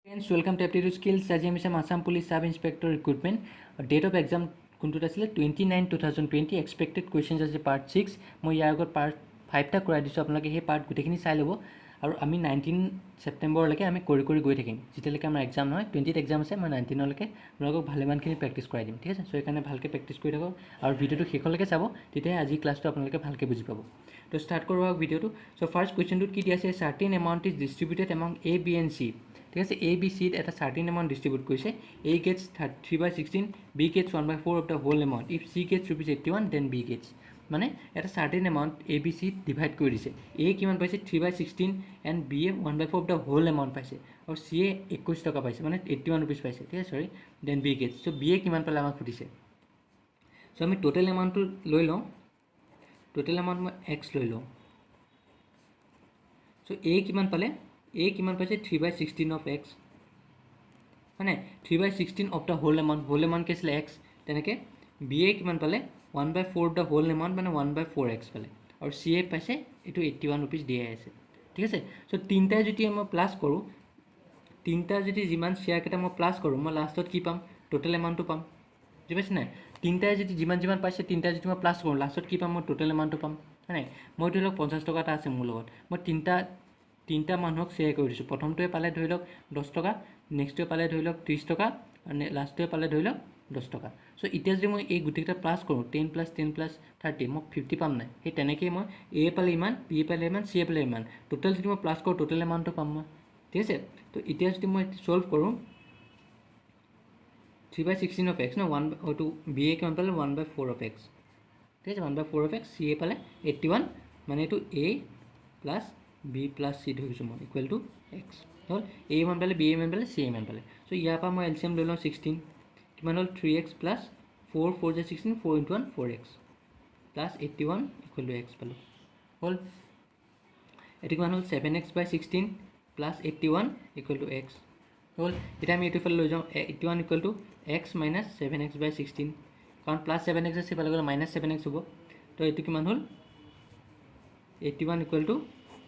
Friends, welcome to Aptitude Skills. As I am Assam Police Sub Inspector Recruitment. Date of exam কোনটো আছিল 29/2020 expected questions আছে part 6 মই ইয়াৰ আগত part 5 টা কৰাই দিছো আপোনালোকে সেই part গুটেখিনি চাই লব আৰু আমি 19 সেপ্টেম্বৰ লৈকে আমি কৰি গৈ থাকিম যেতিয়ালৈকে আমাৰ এক্সাম নহয় 20ত এক্সাম আছে মই 19 লৈকে আপোনালোকক ভালেমানখিনি প্ৰেক্টিছ কৰাই দিম ঠিক আছে সো এইকাৰণে ভালকে প্ৰেক্টিছ কৰি থাকক আৰু ভিডিওটো শেষলৈকে চাব তেতিয়া আজি ক্লাছটো আপোনালোকে ভালকে বুজি পাব তো স্টাৰ্ট কৰো আক ভিডিওটো সো ফাৰ্স্ট কোৱেশ্চনটোত কি দিয়া আছে certain amount is distributed among A B and C ঠিক আছে A B C এটা certain amount distribute কৰিছে A gets 3/16 B gets 1/4 of the whole amount if C gets ₹81 then B gets মানে এটা certain amount A B C divide কৰি দিছে A কিমান পাইছে 3/16 and B A 1/4 of the whole amount পাইছে আৰু C এ 21 টকা পাইছে মানে 81 rupees পাইছে ঠিক আছে সৰি then B gets so B এ কিমান পালে আমাক খুদিছে so আমি total amount টো লৈ লওঁ total amount মই x লৈ লওঁ so A কিমান পালে A কিমান পাইছে 3/16 of x মানে 3/16 of the whole amount কি আছিল x তেনেকে B এ কিমান পালে 1/4 of the whole amount মানে 1/4x পালে আৰু C এ পাইছে এটো 81 rupees দিয়া আছে ঠিক আছে সো তিনটা যদি মই প্লাস কৰো তিনটা যদি যিমান শেয়াৰ কেটা মই প্লাস কৰো মই লাষ্টত কি পাম টোটাল এমাউন্টটো পাম বুজিছে না তিনটা যদি যিমান পাইছে তিনটা যদি মই প্লাস কৰো লাষ্টত কি পাম মই টোটাল এমাউন্টটো পাম মানে মই ধৰি লওক 50 টকাটা আছে মোৰ লগত মই তিনটা মানুহক শেয়াৰ কৰি দিছো প্ৰথমটোৱে পালে ধৰি লওক 10 টকা নেক্সটটোৱে পালে ধৰি লওক 30 টকা আৰু লাষ্টটোৱে পালে ধৰি লওক 10 টকা সো ইতিয়া যদি মই এই গুটিটা প্লাস কৰো 10 + 10 + 30 মই 50 পাম নাই এই তেনেকৈ মই A পালে ইমান B পালে ইমান C পালে ইমান টোটাল যদি মই প্লাস কৰো টোটাল এমাউন্টটো পাম মই ঠিক আছে তো ইতিয়া যদি মই সলভ কৰো 3/16 of x no 1 to B এ কিমান পালে 1/4 of x ঠিক আছে 1/4 of x C এ পালে 81 মানে এটো A plus B plus C ধৰিছো মই equal to x hall A মান পালে B মান পালে C মান পালে সো ইয়াৰ পৰা মই এলচিএম লৈ লওঁ 16 কিমান হল 3x plus 4 4 * 16 4 * 1 4x plus 81 equal to x পালো হল এটো কিমান হল 7x/16 plus 81 equal to x হল এটা আমি এটো ফালে লৈ যাওঁ 81 ইকুৱেল টু x - 7x/16 কাৰণ প্লাস 7x আছে ফালে গলে -7x হ'ব তো এটো কিমান হল 81 ইকুৱেল টু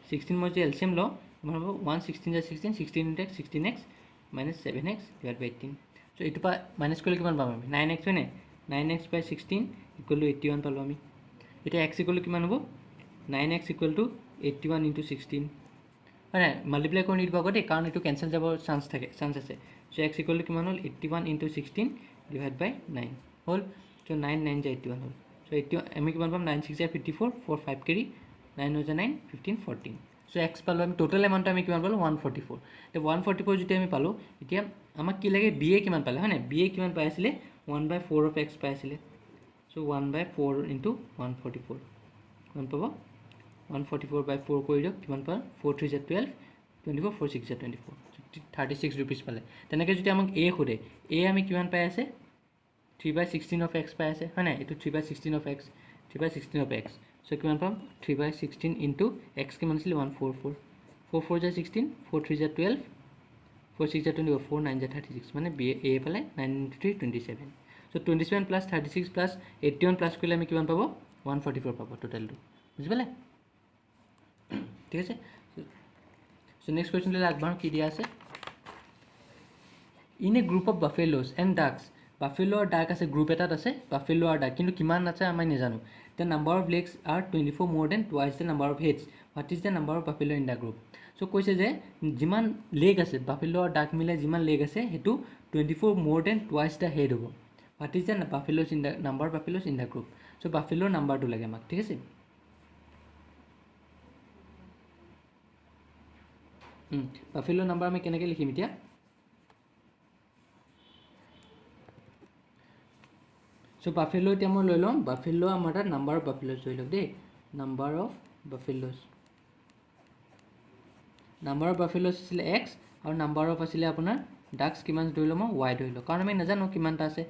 16 মই যে এলচিএম ল মানে 116 * 16 16 * x 16x - 7x / 18 সো এটো পা মাইনাস কৰিলে কিমান পাম আমি 9x হয়নে 9x/16 = 81 পালো আমি এটা x = কিমান হ'ব 9x = 81 * 16 মানে মাল্টিপ্লাই কৰি দিব আগতে কাৰণ এটো ক্যান্সেল যাব চান্স আছে সো x = কিমান হল 81 * 16 / 9 হল সো 9 9 * 81 হল সো আমি কিমান পাম 9 6 * 54 4 5 কেৰি 9 * 9 15 14 সো x পালো আমি টোটাল এমাউন্ট আমি কিমান পালো 144 তে 144 যদি আমি পালো এতিয়া আমাক কি লাগে b এ কিমান পালে হয়নে b এ কিমান পাই আছিল 1/4 of x পাই আছিল সো 1/4 * 144 কিমান পাব 144/4 কৰি দিও কিমান পাম 4 3 * 12 24 4 6 * 24 36 rupees পালে তেনেকৈ যদি আমাক a খুদে a আমি কিমান পাই আছে 3/16 of x পাই আছে হয়নে এটো 3/16 of x 3/16 of x so কিমান পাম 3/16 into x কিমান আছিল 144 4 4 * 16 4 3 * 12 4 6 * 24 4 9 * 36 মানে b a পালে 9 * 3 27 সো 27 plus 36 plus 81 plus কৰিলে আমি কিমান পাব 144 পাব টোটালটো বুজি পালে ঠিক আছে সো নেক্সট কোৱেশ্চন লৈ আগবাঢ়ো কি দিয়া আছে in A group of buffaloes and ducks buffalo আৰু ডাক আছে গ্ৰুপ এটাত আছে বাফেলো আৰু ডাক কিন্তু কিমান আছে আমি নাজানো the number of legs are 24 more than twice the number of heads what is the number of buffalo in the group so কৈছে যে যিমান লেগ আছে বাফেলো আৰু ডাক মিলে যিমান লেগ আছে হেতু 24 more than twice the head হ'ব what is the buffaloes in the number of buffaloes in the group so buffalo নাম্বাৰটো লাগে আমাক ঠিক আছে বাফেলো নাম্বাৰ আমি কেনেকৈ লিখিম এতিয়া সো বাফেলো এতিয়া মই লৈ লম বাফেলো আমাৰ তাত নাম্বাৰ অফ বাফেলোস লৈ লওক দেই নাম্বাৰ অফ বাফেলোস আছিল x আৰু নাম্বাৰ অফ আছিল আপোনাৰ ডাকস কিমান ধৰি লম y ধৰি লওক কাৰণ আমি নাজানো কিমানটা আছে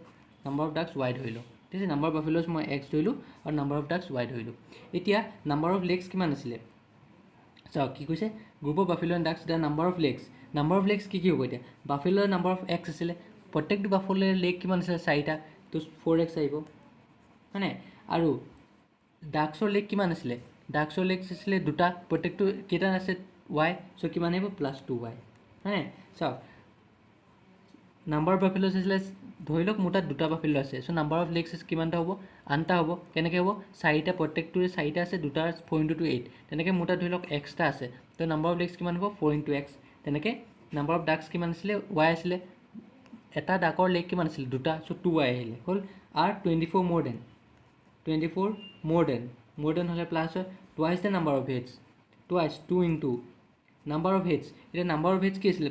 নাম্বাৰ অফ ডাকস y ধৰি লওক ঠিক আছে নাম্বাৰ অফ বাফেলোস মই x ধৰিলো আৰু নাম্বাৰ অফ ডাকস y ধৰিলো এতিয়া নাম্বাৰ অফ লেগস কিমান আছিল চাও কি কৈছে group of buffalo and ducks the number of legs কি হ'ব এতিয়া বাফেলোৰ নাম্বাৰ অফ x আছিল প্ৰত্যেকটো বাফেলোৰ লেগ কিমান আছে 4টা তো 4x আহিব মানে আৰু ডাকসৰ লেগ কিমান আছিল ডাকসৰ লেগ আছিল দুটা প্ৰত্যেকটো কেইটা আছে y সো কিমান আহিব +2y হয়নে চাও নাম্বাৰ অফ বাফেলোছ আছিলে ধৰি লওক মোৰ তাত দুটা বাফেলো আছে চ' নাম্বাৰ অফ লেগছ কিমানটা হ'ব আনটা হ'ব কেনেকৈ হ'ব চাৰিটা প্ৰত্যেকটোৰে চাৰিটা আছে দুটাৰ 4 × 8 তেনেকৈ মোৰ তাত ধৰি লওক এক্সটা আছে তো নাম্বাৰ অফ লেগছ কিমান হ'ব 4 × x তেনেকৈ নাম্বাৰ অফ ডাক্স কিমান আছিলে y আছিলে এটা ডাকৰ লেগ কিমান আছিলে দুটা চ' 2y আহিলে হ'ল আৰু 24 more than হ'লে প্লাছ হয় twice the number of heads twice 2 × number of heads এতিয়া নাম্বাৰ অফ হেডছ কি আছিলে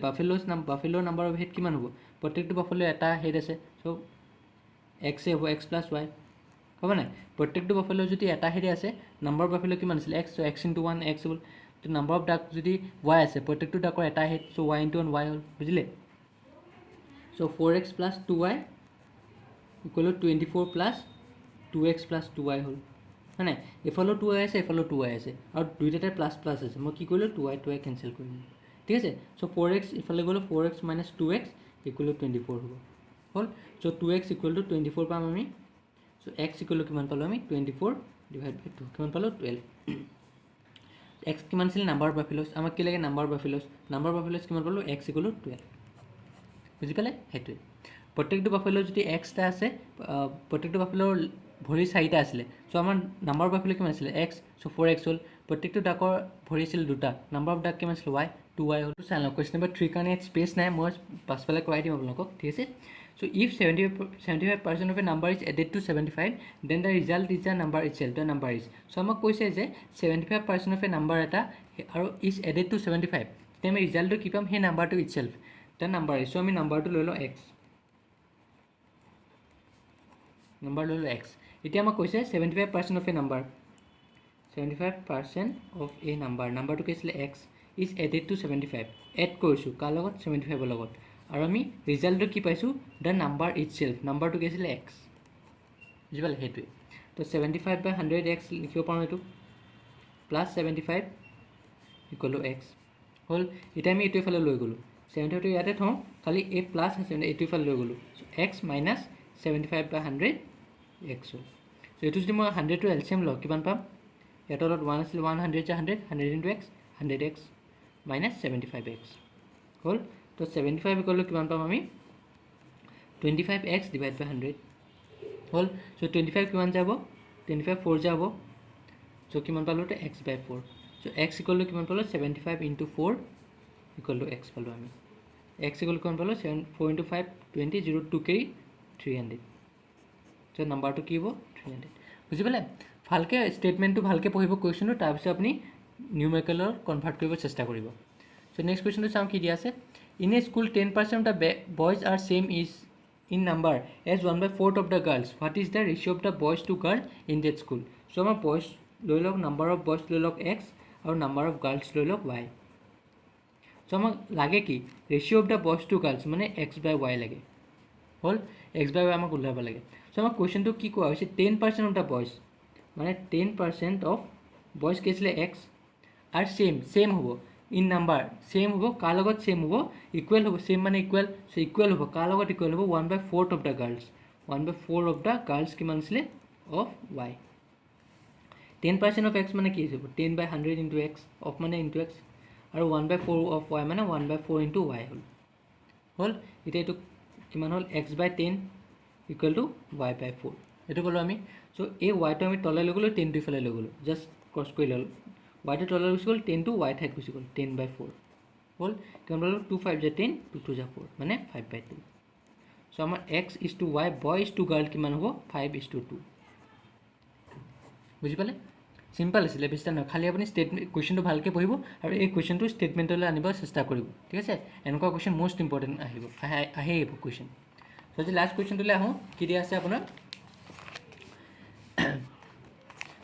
বাফেলোৰ নাম্বাৰ অফ হেড কিমান হ'ব প্ৰত্যেকটো বাফেলোৰ এটা হেড আছে চ' এক্সে হ'ব x + y হ'ব নাই প্ৰত্যেকটো বাফেলোৰ যদি এটা হেডে আছে নাম্বাৰ অফ বাফেলো কিমান আছিলে x চ' x × 1 x হ'ল তো নাম্বাৰ অফ ডাক যদি y আছে প্ৰত্যেকটো ডাকৰ এটা হেড চ' y × 1 y হ'ল বুজিলে চ' 4x + 2y = 24 + 2x + 2y হ'ল হয় নাই এফালেও 2y আছে এফালেও 2y আছে আৰু দুইটাতে প্লাছ প্লাছ আছে মই কি কৰিলোঁ 2y কেঞ্চেল কৰিলোঁ ঠিক আছে চ' 4x ইফালে গ'লোঁ 4x - 2x = 24 হ'ব হ'ল চ' 2x = 24 পাম আমি চ' x = কিমান পালোঁ আমি 24 / 2 কিমান পালোঁ 12 x কিমান আছিল নাম্বাৰ অফ বাফেলোছ আমাক কি লাগে নাম্বাৰ অফ বাফেলোছ কিমান পালোঁ x = 12 বুজি পালে সেইটোৱে প্ৰত্যেকটো বাফেলোৰ যদি এক্সটা আছে প্ৰত্যেকটো বাফেলোৰ ভৰি চাৰিটা আছিলে চ' আমাৰ নাম্বাৰ অফ বাফেলো কিমান আছিলে x চ' 4x হ'ল প্ৰত্যেকটো ডাকৰ ভৰি আছিল দুটা নাম্বাৰ অফ ডাক কিমান আছিলে y 2y হ'ল চাই লওঁ কুৱেশ্যন নম্বৰ 3 কাৰণে স্পেচ নাই মই পাছফালে কৰাই দিম আপোনালোকক ঠিক আছে so' if 75% of a number is added to 75 then the result is the number itself the number is so' আমাক কৈছে যে 75% অফ এ নাম্বাৰ এটা আৰু ইজ এডেড টু 75 তেতিয়া আমি ৰিজাল্টটো কি পাম সেই নাম্বাৰটো ইটছেল্ফ দ্য নাম্বাৰ ইজ চ' আমি নাম্বাৰটো লৈ লওঁ x নাম্বাৰ লৈ লওঁ x এতিয়া আমাক কৈছে 75% of a number 75% of a নাম্বাৰটো কি আছিলে x is added to 75 add কৰিছোঁ কাৰ লগত 75ৰ লগত আৰু আমি ৰিজাল্টটো কি পাইছোঁ দ্য নাম্বাৰ ইটছেল্ফ নাম্বাৰটো কি আছিলে x বুজি পালে সেইটোৱে তো 75/100x লিখিব পাৰোঁ এইটো প্লাছ 75 = x হ'ল এতিয়া আমি এইটো ইফালে লৈ গ'লোঁ 75টো ইয়াতে থওঁ খালি এই প্লাছ আছে এইটো ইফালে লৈ গ'লোঁ x - 75/100 x হ'ল চ' এইটো যদি মই 100টো এলচিএম লওঁ কিমান পাম ইয়াৰ তলত 1 আছিলে 100 × 100 100 × x 100x - 75x হ'ল তো 75 = কিমান পাম আমি 25x / 100 হ'ল চ' 25 কিমান যাব 25 4 যাব চ' কিমান পালোঁ তো x/4 চ' x = কিমান পালোঁ 75 × 4 = x পালোঁ আমি x = কিমান পালোঁ 4 × 5 20 0 2 carry 300 চ' নাম্বাৰটো কি হ'ব 300 বুজি পালে ভালকৈ ষ্টেটমেণ্টটো ভালকৈ পঢ়িব কুৱেশ্যনটো তাৰপিছত আপুনি নিউমেৰিকেলৰ কনভাৰ্ট কৰিব চেষ্টা কৰিব চ' নেক্সট কুৱেশ্যনটো চাওঁ কি দিয়া আছে in a school 10% of the boys are same is in number as 1/4 of the girls what is the ratio' of the boys to girl in that school so' আমাৰ বয়জ লৈ লওক নাম্বাৰ অফ বয়জ লৈ লওক x আৰু number of girls লৈ লওক y চ' আমাক লাগে কি ratio' of the boys to girls মানে x/y লাগে হ'ল x/y আমাক ওলাব লাগে চ' আমাক কুৱেশ্যনটো কি কোৱা হৈছে 10% অফ দ্য বয়জ মানে 10% অফ বয়জ কি আছিলে x আৰু ছেম হ'ব ইন নাম্বাৰ ছেম হ'ব কাৰ লগত ছেম হ'ব ইকুৱেল হ'ব ছেম মানে ইকুৱেল চ' ইকুৱেল হ'ব কাৰ লগত ইকুৱেল হ'ব 1/4 of the girls 1/4 of the girls কিমান আছিলে অফ y 10% অফ x মানে কি হ'ব 10/100 × x অফ মানে ইনটু x আৰু 1/4 অফ y মানে 1/4 × y হ'ল এতিয়া এইটো কিমান হ'ল x/10 = y/4 এইটো ক'লোঁ আমি চ' এই ৱাইটো আমি তলে লৈ গ'লোঁ 10টো ইফালে লৈ গ'লোঁ জাষ্ট ক্ৰছ কৰি ল'লোঁ ৱাইটো তলে গুচি গ'ল 10টো y ঠাইত গুচি গ'ল 10/4 হ'ল কিমান পালোঁ 2 5 × 10 2 2 × 4 মানে 5/2 চ' আমাৰ x = y বয় = গাৰ্ল কিমান হ'ব 5:2 বুজি পালে চিম্পল আছিলে বেছি নহয় খালি আপুনি কুৱেশ্যনটো ভালকৈ পঢ়িব আৰু এই কুৱেশ্যনটো ষ্টেটমেণ্টলৈ আনিব চেষ্টা কৰিব ঠিক আছে এনেকুৱা কুৱেশ্যন মষ্ট ইম্পৰ্টেণ্ট আহিব কুৱেশ্যন চ' আজি লাষ্ট কুৱেশ্যনটোলৈ আহোঁ কি দিয়া আছে আপোনাৰ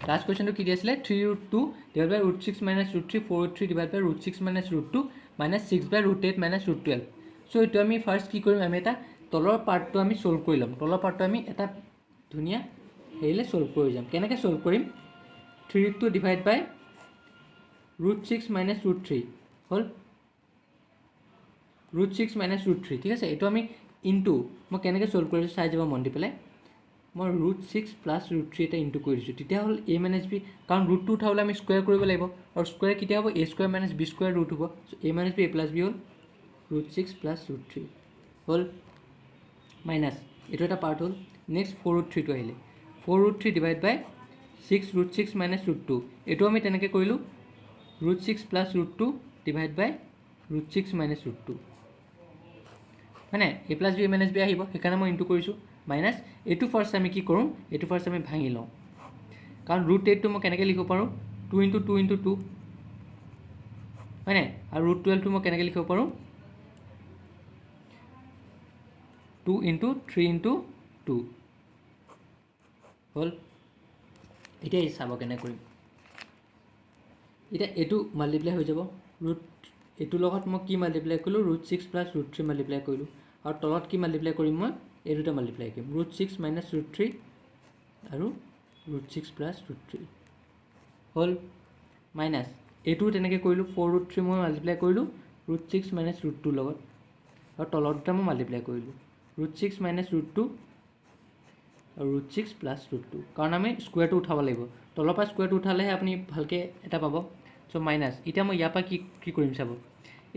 লাষ্ট কুৱেশ্যনটো কি দিয়া আছিলে 3√2 / √6 - √3 4√3 / √6 - √2 -6/√8 - √12 চ' এইটো আমি ফাৰ্ষ্ট কি কৰিম আমি এটা তলৰ পাৰ্টটো আমি ছল্ভ কৰি ল'ম তলৰ পাৰ্টটো আমি এটা ধুনীয়া হেৰিলে ছল্ভ কৰি যাম কেনেকৈ ছল্ভ কৰিম 3√2 / √6 - √3 হ'ল √6 - √3 ঠিক আছে এইটো আমি ইনটু মই কেনেকৈ ছল্ভ কৰিছোঁ চাই যাব মন দি পেলাই মই √6 + √3 এটা ইনটু কৰি দিছোঁ তেতিয়া হ'ল a - b কাৰণ √2 উঠাবলৈ আমি স্কুৱেৰ কৰিব লাগিব আৰু স্কুৱেৰ কেতিয়া হ'ব a² - b² ৰুট হ'ব a - b a + b হ'ল √6 + √3 হ'ল মাইনাছ এইটো এটা পাৰ্ট হ'ল নেক্সট 4√3টো আহিলে 4√3 ডিভাইড বাই 6√6 মাইনাছ √2 এইটো আমি তেনেকৈ কৰিলোঁ √6 প্লাছ √2 ডিভাইড বাই √6 মাইনাছ √2 মানে A plus B minus B আহিব সেইকাৰণে মই ইনটু কৰিছোঁ মাইনাছ এইটো ফাৰ্ষ্ট আমি কি কৰোঁ এইটো ফাৰ্ষ্ট আমি ভাঙি লওঁ কাৰণ √8টো মই কেনেকৈ লিখিব পাৰোঁ 2 × 2 × 2 হয়নে আৰু √12টো মই কেনেকৈ লিখিব পাৰোঁ 2 × 3 × 2 হ'ল এতিয়া চাব কেনেকৈ কৰিম এতিয়া এইটো মাল্টিপ্লাই হৈ যাব এইটোৰ লগত মই কি মাল্টিপ্লাই কৰিলোঁ √6 প্লাছ √3 মাল্টিপ্লাই কৰিলোঁ আৰু তলত কি মাল্টিপ্লাই কৰিম মই এই দুটা মাল্টিপ্লাই কৰিম √6 মাইনাছ √3 আৰু √6 প্লাছ √3 হ'ল মাইনাছ এইটো তেনেকৈ কৰিলোঁ 4√3 মই মাল্টিপ্লাই কৰিলোঁ √6 মাইনাছ √2 লগত আৰু তলত দুটা মই মাল্টিপ্লাই কৰিলোঁ √6 মাইনাছ √2 আৰু √6 প্লাছ √2 কাৰণ আমি স্কুৱেৰটো উঠাব লাগিব তলৰ পৰা স্কুৱেৰটো উঠালেহে আপুনি ভালকৈ এটা পাব চ' মাইনাছ এতিয়া মই ইয়াৰ পৰা কি কৰিম চাব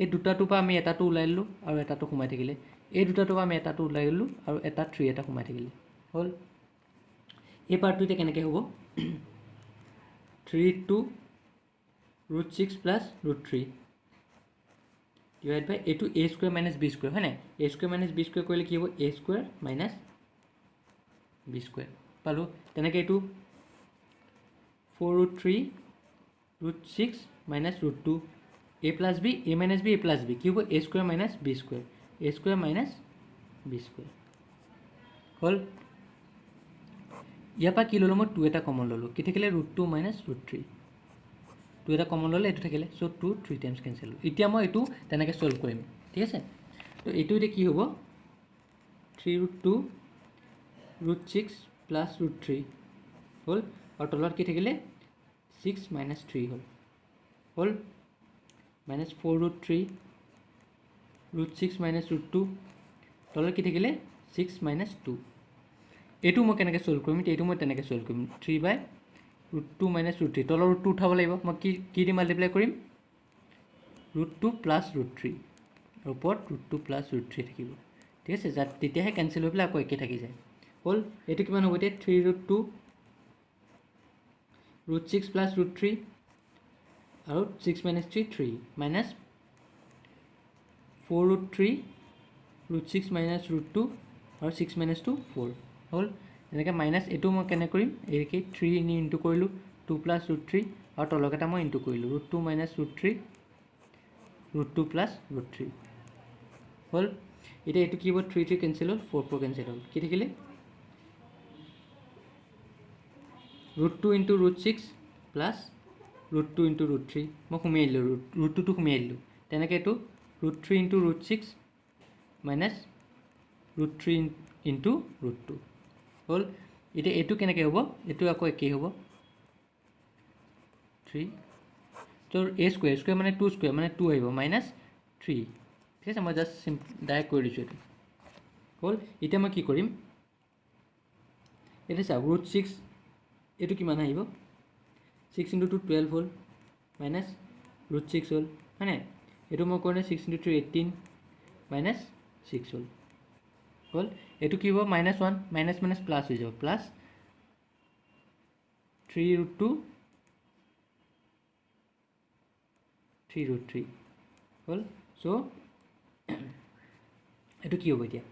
এই দুটাটোৰ পৰা আমি এটাটো ওলাই ল'লোঁ আৰু এটাটো সোমাই থাকিলে এই দুটাটোৰ পৰা আমি এটাটো ওলাই ল'লোঁ আৰু এটা 3 এটা সোমাই থাকিলে হ'ল এই পাৰ্টটো এতিয়া কেনেকৈ হ'ব 3 * √6 প্লাছ √3 ডিভাইড বাই এইটো a square minus b square হয় নাই a square minus b square কৰিলে কি হ'ব a square minus b square পালোঁ তেনেকৈ এইটো 4√3 √6 minus √2 a plus b a minus b a plus b কি হ'ব a square minus b square a square minus b square হ'ল ইয়াৰ পৰা কি ল'লোঁ মই 2 এটা কমন ল'লোঁ কি থাকিলে √2 মাইনাছ √3 2 এটা কমন ল'লে এইটো থাকিলে চ' 2 3 টাইমছ কেঞ্চেল এতিয়া মই এইটো তেনেকৈ ছল্ভ কৰিম ঠিক আছে তো এইটো এতিয়া কি হ'ব 3√2 √6 প্লাছ √3 হ'ল আৰু তলত কি থাকিলে 6 মাইনাছ 3 হ'ল মাইনাছ 4√3 √6 মাইনাছ √2 তলত কি থাকিলে 6 মাইনাছ 2 এইটো মই কেনেকৈ ছল্ভ কৰিম এইটো মই তেনেকৈ ছল্ভ কৰিম 3/√2 মাইনাছ √3 তলৰ √2 উঠাব লাগিব মই কি দি মাল্টিপ্লাই কৰিম √2 প্লাছ √3 আৰু ওপৰত √2 প্লাছ √3 থাকিব ঠিক আছে তেতিয়াহে কেঞ্চেল হৈ পেলাই আকৌ একে থাকি যায় হ'ল এইটো কিমান হ'ব এতিয়া 3√2 √6 প্লাছ √3 আৰু 6 মাইনাছ 3 3 মাইনাছ 4√3 √6 মাইনাছ √2 আৰু 6 মাইনাছ 2 4 হ'ল এনেকৈ মাইনাছ এইটো মই কেনে কৰিম এইকৈ 3 নি ইনটু কৰিলোঁ 2 প্লাছ √3 আৰু তলকেইটা মই ইনটু কৰিলোঁ √2 মাইনাছ √3 √2 প্লাছ √3 হ'ল এতিয়া এইটো কি হ'ব 3 3 কেঞ্চেল হ'ল 4 4 কেঞ্চেল হ'ল কি থাকিলে √2 × √6 প্লাছ √2 × √3 মই সুমিয়াই দিলোঁ √2টো সুমিয়াই দিলোঁ তেনেকৈ এইটো √3 × √6 মাইনাছ √3 × √2 হ'ল এতিয়া এইটো কেনেকৈ হ'ব এইটো আকৌ একেই হ'ব 3 তো a স্কুৱেৰ মানে 2 স্কুৱেৰ মানে 2 আহিব মাইনাছ 3 ঠিক আছে মই জাষ্ট ডাইৰেক্ট কৰি দিছোঁ এইটো হ'ল এতিয়া মই কি কৰিম এতিয়া চাওক √6 এইটো কিমান আহিব 6 × 2 12 হ'ল মাইনাছ √6 হ'ল হয়নে এইটো মই কৰিলে 6 × 3 18 মাইনাছ 6 হ'ল এইটো কি হ'ব -1 মাইনাছ মাইনাছ প্লাছ হৈ যাব প্লাছ 3√2 3√3 হ'ল চ' এইটো কি হ'ব এতিয়া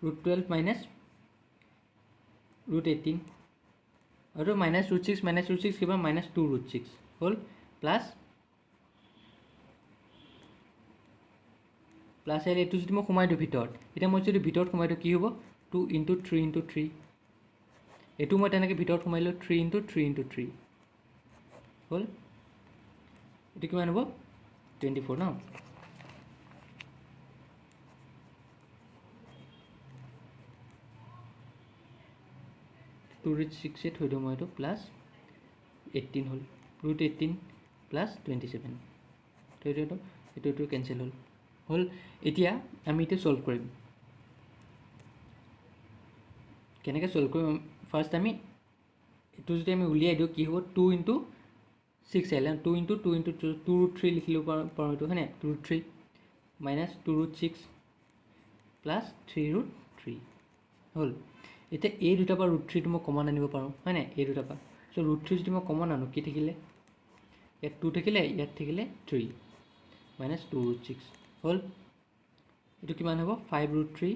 √12 মাইনাছ √18 আৰু -√6 কিবা -2√6 হ'ল প্লাছ আহিলে এইটো যদি মই সোমাই দিওঁ ভিতৰত এতিয়া মই যদি ভিতৰত সোমাই দিওঁ কি হ'ব 2 × 3 × 3 এইটো মই তেনেকৈ ভিতৰত সোমাই দিলোঁ 3 × 3 × 3 হ'ল এইটো কিমান হ'ব 24 ন 2√6 থৈ দিওঁ মই এইটো প্লাছ 18 হ'ল √18 প্লাছ 27 থৈ দিওঁ এইটো কেঞ্চেল হ'ল এতিয়া আমি এতিয়া ছল্ভ কৰিম কেনেকৈ ছল্ভ কৰিম ফাৰ্ষ্ট আমি এইটো যদি আমি উলিয়াই দিওঁ কি হ'ব 2 × 6 আহিলে 2 × 2 × 2√3 লিখিলোঁ পাৰোঁ এইটো হয়নে 2√3 মাইনাছ 2√6 প্লাছ 3√3 হ'ল। এতিয়া এই দুটাৰ পৰা √3টো মই কমন আনিব পাৰোঁ হয় নাই, এই দুটাৰ পৰা। চ' √3 যদি মই কমন আনো কি থাকিলে, ইয়াত 2 থাকিলে, ইয়াত থাকিলে 3 মাইনাছ 2√6 হ'ল। এইটো কিমান হ'ব 5√3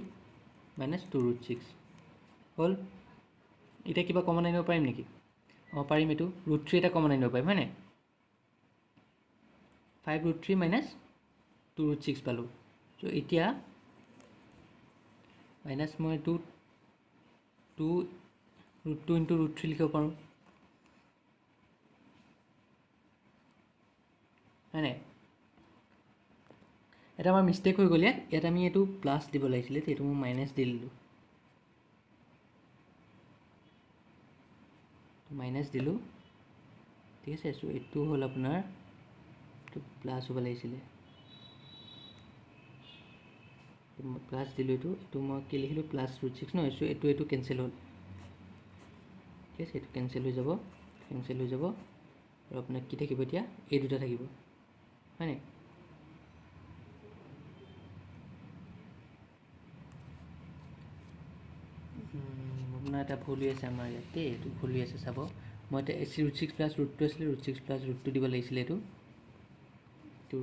মাইনাছ 2√6 হ'ল। এতিয়া কিবা কমন আনিব পাৰিম নেকি? অঁ পাৰিম, এইটো √3 এটা কমন আনিব পাৰিম হয় নাই। 5√3 মাইনাছ 2√6 পালোঁ। চ' এতিয়া মাইনাছ মই এইটো 2√2 ইনটু √3 লিখিব পাৰোঁ হয় নাই। এটা আমাৰ মিষ্টেক হৈ গ'ল ইয়াত আমি এইটো প্লাছ দিব লাগিছিলে, এইটো মই মাইনাছ দি দিলোঁ, মাইনাছ দিলোঁ ঠিক আছে। চ' এইটো হ'ল আপোনাৰ এইটো প্লাছ হ'ব লাগিছিলে, প্লাছ দিলোঁ, এইটো মই কি লিখিলোঁ প্লাছ √6 ন। চ' এইটো কেঞ্চেল হ'ল ঠিক আছে, এইটো কেঞ্চেল হৈ যাব, আৰু আপোনাৰ কি থাকিব এতিয়া এই দুটা থাকিব হয় নাই। আপোনাৰ এটা ভুল হৈ আছে আমাৰ ইয়াত দেই, এইটো ভুল হৈ আছে চাব। মই এতিয়া √6 প্লাছ √2 আছিলে, √6 প্লাছ √2 দিব লাগিছিলে, এইটো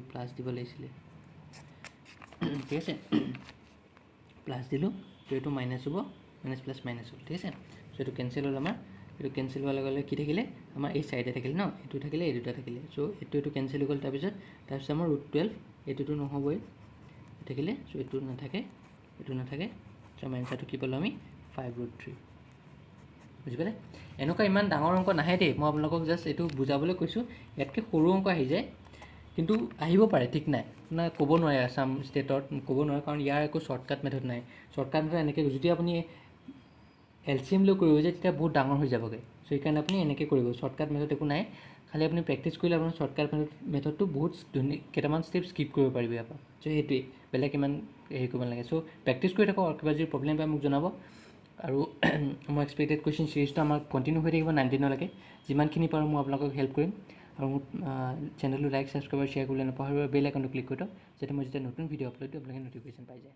প্লাছ দিব লাগিছিলে ঠিক আছে। প্লাছ দিলোঁ, ত' এইটো মাইনাছ হ'ব, মাইনাছ প্লাছ মাইনাছ হ'ল ঠিক আছে। চ' এইটো কেঞ্চেল হ'ল আমাৰ। এইটো কেঞ্চেল হোৱাৰ লগে লগে কি থাকিলে আমাৰ এই চাইডে থাকিলে ন, এইটো থাকিলে, এই দুটা থাকিলে। চ' এইটো কেঞ্চেল হৈ গ'ল। তাৰপিছত আমাৰ √12 এইটোতো নহ'বই থাকিলে। চ' এইটো নাথাকে, চ' আমাৰ এনচাৰটো কি পালোঁ আমি 5√3 বুজি পালে। এনেকুৱা ইমান ডাঙৰ অংক নাহে দেই, মই আপোনালোকক জাষ্ট এইটো বুজাবলৈ কৈছোঁ। ইয়াতকৈ সৰু অংক আহি যায়, কিন্তু আহিব পাৰে ঠিক নাই, আপোনাৰ ক'ব নোৱাৰে। আছাম ষ্টেটত ক'ব নোৱাৰে, কাৰণ ইয়াৰ একো শ্বৰ্টকাট মেথড নাই। শ্বৰ্টকাট মেথড এনেকৈ যদি আপুনি LCM লৈ কৰিব যে তেতিয়া বহুত ডাঙৰ হৈ যাবগৈ। চ' সেইকাৰণে আপুনি এনেকৈ কৰিব, শ্বৰ্টকাট মেথড একো নাই। খালি আপুনি প্ৰেক্টিছ কৰিলে আপোনাৰ শ্বৰ্টকাট মেথডটো বহুত ধুনীয়া, কেইটামান ষ্টেপ স্কিপ কৰিব পাৰিব ইয়াৰ পৰা। চ' সেইটোৱেই, বেলেগ ইমান হেৰি কৰিব নালাগে। চ' প্ৰেক্টিছ কৰি থাকক, আৰু কিবা যদি প্ৰব্লেম পায় মোক জনাব। আৰু মই এক্সপেক্টেড কুৱেশ্যন ছিৰিজটো আমাৰ কণ্টিনিউ হৈ থাকিব 19লৈকে। যিমানখিনি পাৰোঁ মই আপোনালোকক হেল্প কৰিম। আৰু মোৰ চেনেলটো লাইক, ছাবস্ক্ৰাইব আৰু শ্বেয়াৰ কৰিবলৈ নাপাহৰিব। বেল আইকনটো ক্লিক কৰি দিয়ক, যাতে মই যেতিয়া নতুন ভিডিঅ' আপলোড দিওঁ আপোনালোকে ন'টিফিকেশ্যন পাই যায়।